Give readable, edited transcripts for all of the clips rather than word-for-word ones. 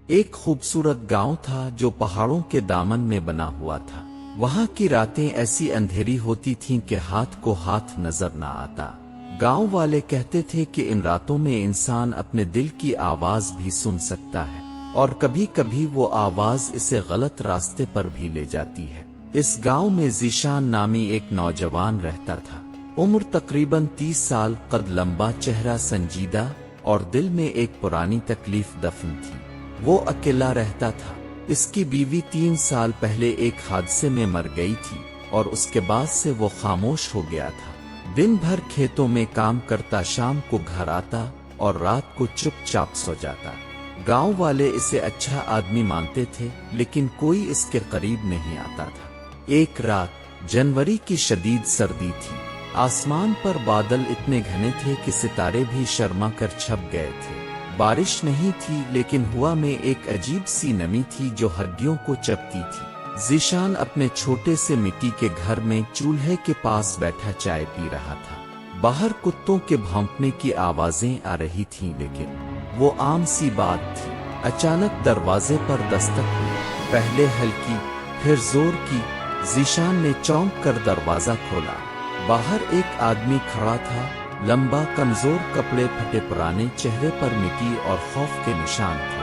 ایک خوبصورت گاؤں تھا جو پہاڑوں کے دامن میں بنا ہوا تھا۔ وہاں کی راتیں ایسی اندھیری ہوتی تھیں کہ ہاتھ کو ہاتھ نظر نہ آتا۔ گاؤں والے کہتے تھے کہ ان راتوں میں انسان اپنے دل کی آواز بھی سن سکتا ہے، اور کبھی کبھی وہ آواز اسے غلط راستے پر بھی لے جاتی ہے۔ اس گاؤں میں ذیشان نامی ایک نوجوان رہتا تھا۔ عمر تقریباً 30 سال، قد لمبا، چہرہ سنجیدہ، اور دل میں ایک پرانی تکلیف دفن تھی۔ وہ اکیلا رہتا تھا۔ اس کی بیوی 3 سال پہلے ایک حادثے میں مر گئی تھی، اور اس کے بعد سے وہ خاموش ہو گیا تھا۔ دن بھر کھیتوں میں کام کرتا، شام کو گھر آتا اور رات کو چپ چاپ سو جاتا۔ گاؤں والے اسے اچھا آدمی مانتے تھے، لیکن کوئی اس کے قریب نہیں آتا تھا۔ ایک رات، جنوری کی شدید سردی تھی۔ آسمان پر بادل اتنے گھنے تھے کہ ستارے بھی شرما کر چھپ گئے تھے۔ بارش نہیں تھی، لیکن ہوا میں ایک عجیب سی نمی تھی جو ہڈیوں کو چبھتی تھی۔ ذیشان اپنے چھوٹے سے مٹی کے گھر میں چولہے کے پاس بیٹھا چائے پی رہا تھا۔ باہر کتوں کے بھونکنے کی آوازیں آ رہی تھیں، لیکن وہ عام سی بات تھی۔ اچانک دروازے پر دستک ہوئی، پہلے ہلکی، پھر زور کی۔ ذیشان نے چونک کر دروازہ کھولا۔ باہر ایک آدمی کھڑا تھا، لمبا، کمزور، کپڑے پھٹے، پرانے، چہرے پر مٹی اور خوف کے نشان تھے۔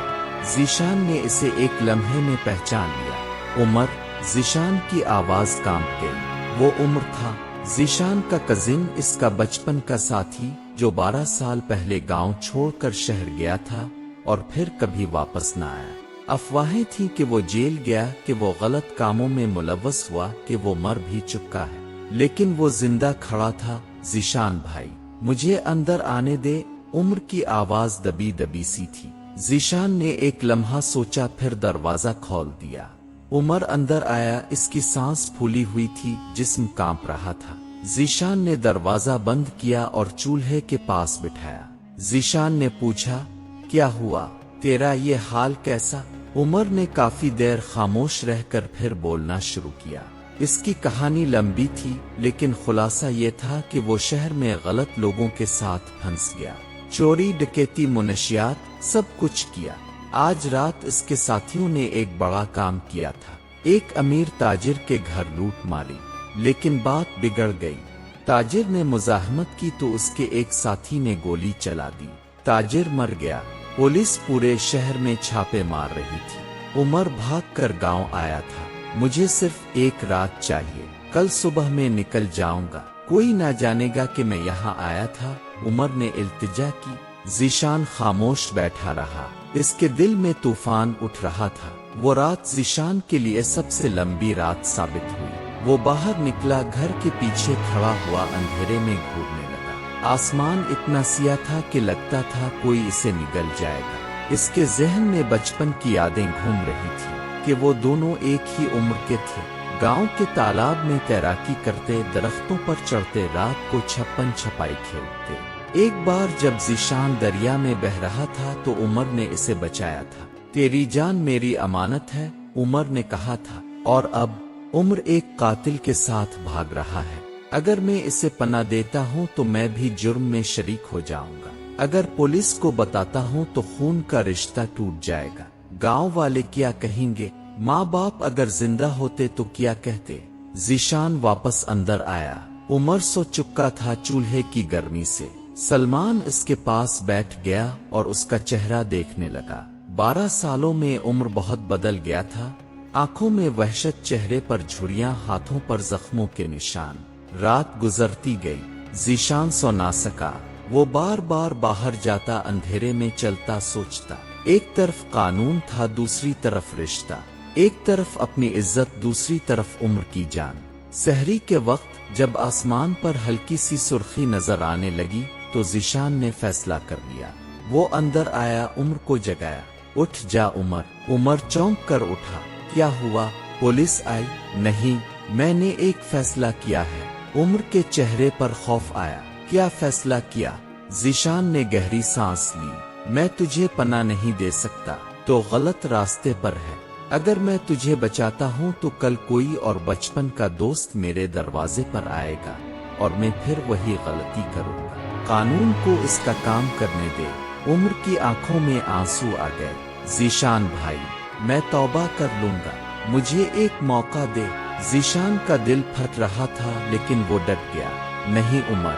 ذیشان نے اسے ایک لمحے میں پہچان لیا۔ عمر، ذیشان کی آواز کانپ گئی۔ وہ عمر تھا، ذیشان کا کزن، اس کا بچپن کا ساتھی، جو 12 سال پہلے گاؤں چھوڑ کر شہر گیا تھا اور پھر کبھی واپس نہ آیا۔ افواہیں تھیں کہ وہ جیل گیا، کہ وہ غلط کاموں میں ملوث ہوا، کہ وہ مر بھی چکا ہے، لیکن وہ زندہ کھڑا تھا۔ ذیشان بھائی، مجھے اندر آنے دے۔ عمر کی آواز دبی دبی سی تھی۔ ذیشان نے ایک لمحہ سوچا، پھر دروازہ کھول دیا۔ عمر اندر آیا، اس کی سانس پھولی ہوئی تھی، جسم کانپ رہا تھا۔ ذیشان نے دروازہ بند کیا اور چولہے کے پاس بٹھایا۔ ذیشان نے پوچھا، کیا ہوا؟ تیرا یہ حال کیسا؟ عمر نے کافی دیر خاموش رہ کر پھر بولنا شروع کیا۔ اس کی کہانی لمبی تھی، لیکن خلاصہ یہ تھا کہ وہ شہر میں غلط لوگوں کے ساتھ پھنس گیا۔ چوری، ڈکیتی، منشیات، سب کچھ کیا۔ آج رات اس کے ساتھیوں نے ایک بڑا کام کیا تھا۔ ایک امیر تاجر کے گھر لوٹ ماری، لیکن بات بگڑ گئی۔ تاجر نے مزاحمت کی تو اس کے ایک ساتھی نے گولی چلا دی۔ تاجر مر گیا۔ پولیس پورے شہر میں چھاپے مار رہی تھی۔ عمر بھاگ کر گاؤں آیا تھا۔ مجھے صرف ایک رات چاہیے، کل صبح میں نکل جاؤں گا، کوئی نہ جانے گا کہ میں یہاں آیا تھا۔ عمر نے التجا کی۔ ذیشان خاموش بیٹھا رہا۔ اس کے دل میں طوفان اٹھ رہا تھا۔ وہ رات ذیشان کے لیے سب سے لمبی رات ثابت ہوئی۔ وہ باہر نکلا، گھر کے پیچھے کھڑا ہوا، اندھیرے میں گھورنے لگا۔ آسمان اتنا سیاہ تھا کہ لگتا تھا کوئی اسے نگل جائے گا۔ اس کے ذہن میں بچپن کی یادیں گھوم رہی تھی کہ وہ دونوں ایک ہی عمر کے تھے، گاؤں کے تالاب میں تیراکی کرتے، درختوں پر چڑھتے، رات کو چھپن چھپائی کھیلتے۔ ایک بار جب ذیشان دریا میں بہہ رہا تھا تو عمر نے اسے بچایا تھا۔ تیری جان میری امانت ہے، عمر نے کہا تھا، اور اب عمر ایک قاتل کے ساتھ بھاگ رہا ہے۔ اگر میں اسے پناہ دیتا ہوں تو میں بھی جرم میں شریک ہو جاؤں گا۔ اگر پولیس کو بتاتا ہوں تو خون کا رشتہ ٹوٹ جائے گا۔ گاؤں والے کیا کہیں گے؟ ماں باپ اگر زندہ ہوتے تو کیا کہتے؟ ذیشان واپس اندر آیا۔ عمر سو چکا تھا چولہے کی گرمی سے۔ سلمان اس کے پاس بیٹھ گیا اور اس کا چہرہ دیکھنے لگا۔ 12 سالوں میں عمر بہت بدل گیا تھا۔ آنکھوں میں وحشت، چہرے پر جھریاں، ہاتھوں پر زخموں کے نشان۔ رات گزرتی گئی، ذیشان سو نہ سکا۔ وہ بار بار باہر جاتا، اندھیرے میں چلتا، سوچتا۔ ایک طرف قانون تھا، دوسری طرف رشتہ۔ ایک طرف اپنی عزت، دوسری طرف عمر کی جان۔ سحری کے وقت جب آسمان پر ہلکی سی سرخی نظر آنے لگی تو ذیشان نے فیصلہ کر لیا۔ وہ اندر آیا، عمر کو جگایا۔ اٹھ جا عمر۔ عمر چونک کر اٹھا۔ کیا ہوا؟ پولیس آئی؟ نہیں، میں نے ایک فیصلہ کیا ہے۔ عمر کے چہرے پر خوف آیا۔ کیا فیصلہ کیا؟ ذیشان نے گہری سانس لی۔ میں تجھے پناہ نہیں دے سکتا، تو غلط راستے پر ہے۔ اگر میں تجھے بچاتا ہوں تو کل کوئی اور بچپن کا دوست میرے دروازے پر آئے گا اور میں پھر وہی غلطی کروں گا۔ قانون کو اس کا کام کرنے دے۔ عمر کی آنکھوں میں آنسو آ گئے۔ ذیشان بھائی، میں توبہ کر لوں گا، مجھے ایک موقع دے۔ ذیشان کا دل پھٹ رہا تھا لیکن وہ ڈٹ گیا۔ نہیں عمر،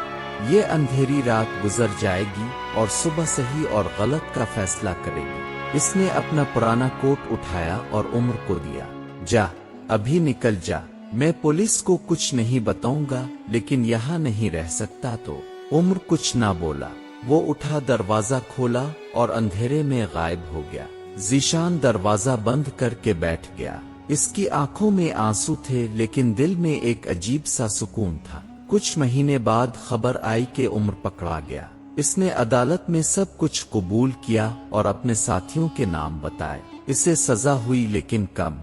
یہ اندھیری رات گزر جائے گی اور صبح صحیح اور غلط کا فیصلہ کرے گی۔ اس نے اپنا پرانا کوٹ اٹھایا اور عمر کو دیا۔ جا، ابھی نکل جا، میں پولیس کو کچھ نہیں بتاؤں گا لیکن یہاں نہیں رہ سکتا تو۔ عمر کچھ نہ بولا، وہ اٹھا دروازہ کھولا اور اندھیرے میں غائب ہو گیا۔ ذیشان دروازہ بند کر کے بیٹھ گیا۔ اس کی آنکھوں میں آنسو تھے لیکن دل میں ایک عجیب سا سکون تھا۔ کچھ مہینے بعد خبر آئی کہ عمر پکڑا گیا۔ اس نے عدالت میں سب کچھ قبول کیا اور اپنے ساتھیوں کے نام بتائے۔ اسے سزا ہوئی لیکن کم۔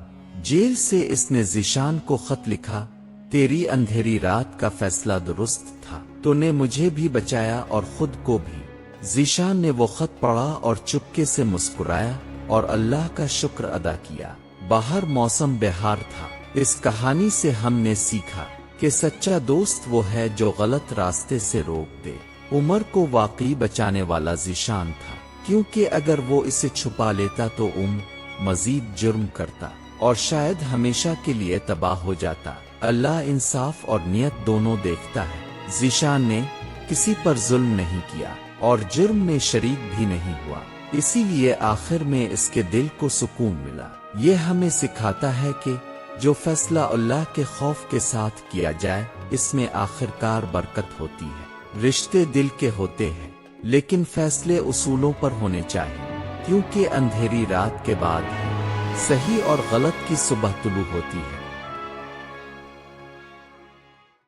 جیل سے اس نے ذیشان کو خط لکھا، تیری اندھیری رات کا فیصلہ درست تھا، تو نے مجھے بھی بچایا اور خود کو بھی۔ ذیشان نے وہ خط پڑھا اور چپکے سے مسکرایا اور اللہ کا شکر ادا کیا۔ باہر موسم بہار تھا۔ اس کہانی سے ہم نے سیکھا کہ سچا دوست وہ ہے جو غلط راستے سے روک دے۔ عمر کو واقعی بچانے والا ذیشان تھا، کیونکہ اگر وہ اسے چھپا لیتا تو عمر مزید جرم کرتا اور شاید ہمیشہ کے لیے تباہ ہو جاتا۔ اللہ انصاف اور نیت دونوں دیکھتا ہے۔ ذیشان نے کسی پر ظلم نہیں کیا اور جرم میں شریک بھی نہیں ہوا، اسی لیے آخر میں اس کے دل کو سکون ملا۔ یہ ہمیں سکھاتا ہے کہ جو فیصلہ اللہ کے خوف کے ساتھ کیا جائے اس میں آخرکار برکت ہوتی ہے۔ رشتے دل کے ہوتے ہیں لیکن فیصلے اصولوں پر ہونے چاہیے، کیونکہ اندھیری رات کے بعد صحیح اور غلط کی صبح طلوع ہوتی ہے۔